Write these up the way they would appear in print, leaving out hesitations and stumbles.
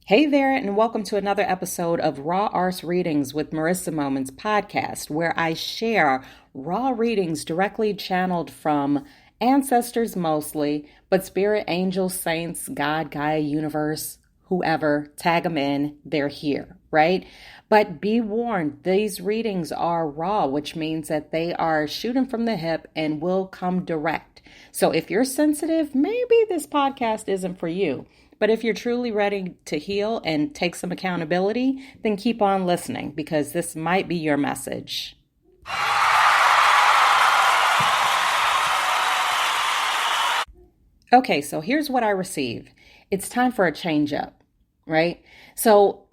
Hey there, and welcome to another episode of Raw Arts Readings with Marisa Moments podcast, where I share raw readings directly channeled from ancestors mostly, but spirit, angels, saints, God, Gaia, universe, whoever, tag them in, they're here, right? But be warned, these readings are raw, which means that they are shooting from the hip and will come direct. So if you're sensitive, maybe this podcast isn't for you. But if you're truly ready to heal and take some accountability, then keep on listening because this might be your message. Okay, so here's what I receive. It's time for a change up, right? So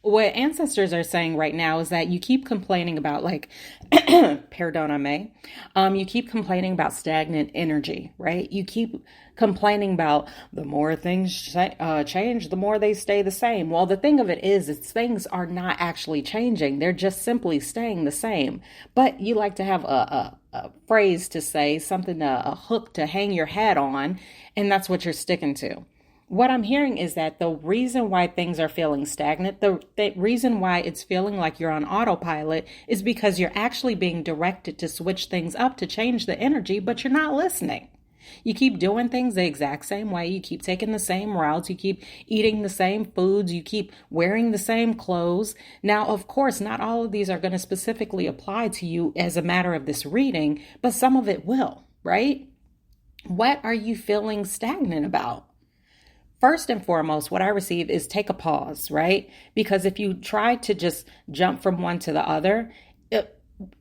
what ancestors are saying right now is that you keep complaining about perdóname, you keep complaining about stagnant energy, right? You keep complaining about the more things change, the more they stay the same. Well, the thing of it is things are not actually changing. They're just simply staying the same. But you like to have a phrase to say, something, a hook to hang your hat on, and that's what you're sticking to. What I'm hearing is that the reason why things are feeling stagnant, the reason why it's feeling like you're on autopilot is because you're actually being directed to switch things up to change the energy, but you're not listening. You keep doing things the exact same way. You keep taking the same routes. You keep eating the same foods. You keep wearing the same clothes. Now, of course, not all of these are going to specifically apply to you as a matter of this reading, but some of it will, right? What are you feeling stagnant about? First and foremost, what I receive is take a pause, right? Because if you try to just jump from one to the other,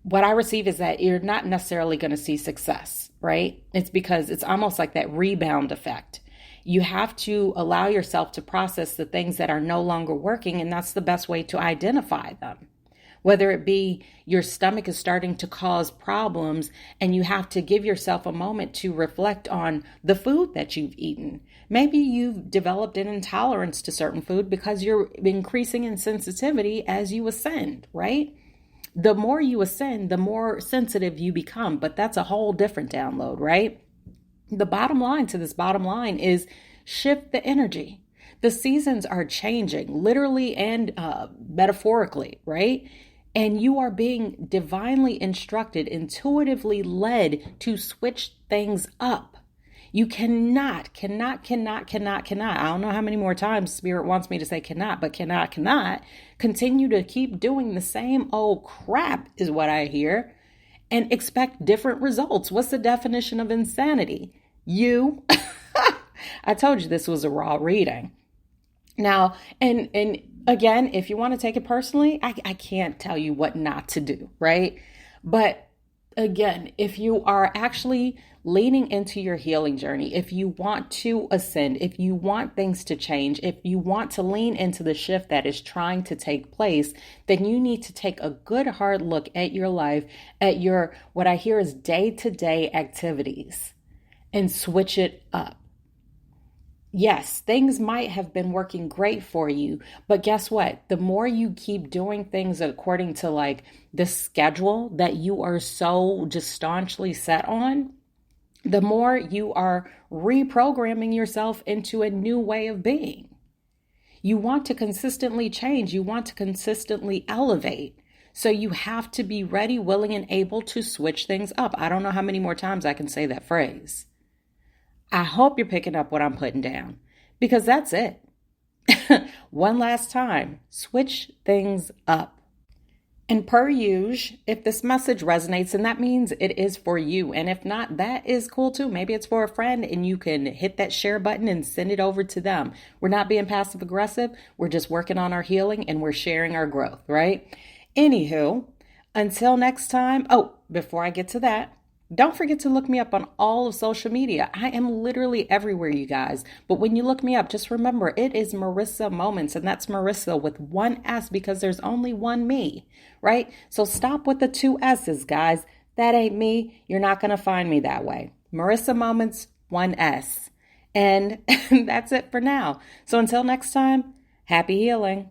what I receive is that you're not necessarily going to see success, right? It's because it's almost like that rebound effect. You have to allow yourself to process the things that are no longer working, and that's the best way to identify them. Whether it be your stomach is starting to cause problems and you have to give yourself a moment to reflect on the food that you've eaten. Maybe you've developed an intolerance to certain food because you're increasing in sensitivity as you ascend, right? The more you ascend, the more sensitive you become, but that's a whole different download, right? The bottom line to this bottom line is shift the energy. The seasons are changing, literally and metaphorically, right? And you are being divinely instructed, intuitively led to switch things up. You cannot. I don't know how many more times Spirit wants me to say cannot continue to keep doing the same old crap is what I hear and expect different results. What's the definition of insanity? You. I told you this was a raw reading. Now, and again, if you want to take it personally, I can't tell you what not to do, right? But again, if you are actually leaning into your healing journey, if you want to ascend, if you want things to change, if you want to lean into the shift that is trying to take place, then you need to take a good hard look at your life, at your, what I hear is day-to-day activities, and switch it up. Yes, things might have been working great for you, but guess what? The more you keep doing things according to like the schedule that you are so just staunchly set on, the more you are reprogramming yourself into a new way of being. You want to consistently change. You want to consistently elevate. So you have to be ready, willing, and able to switch things up. I don't know how many more times I can say that phrase. I hope you're picking up what I'm putting down because that's it. One last time, switch things up. And per usual, if this message resonates, then that means it is for you. And if not, that is cool too. Maybe it's for a friend and you can hit that share button and send it over to them. We're not being passive aggressive. We're just working on our healing and we're sharing our growth, right? Anywho, until next time. Oh, before I get to that, don't forget to look me up on all of social media. I am literally everywhere, you guys. But when you look me up, just remember it is Marisa Moments, and that's Marisa with one S because there's only one me, right? So stop with the two S's, guys. That ain't me. You're not going to find me that way. Marisa Moments, one S. And that's it for now. So until next time, happy healing.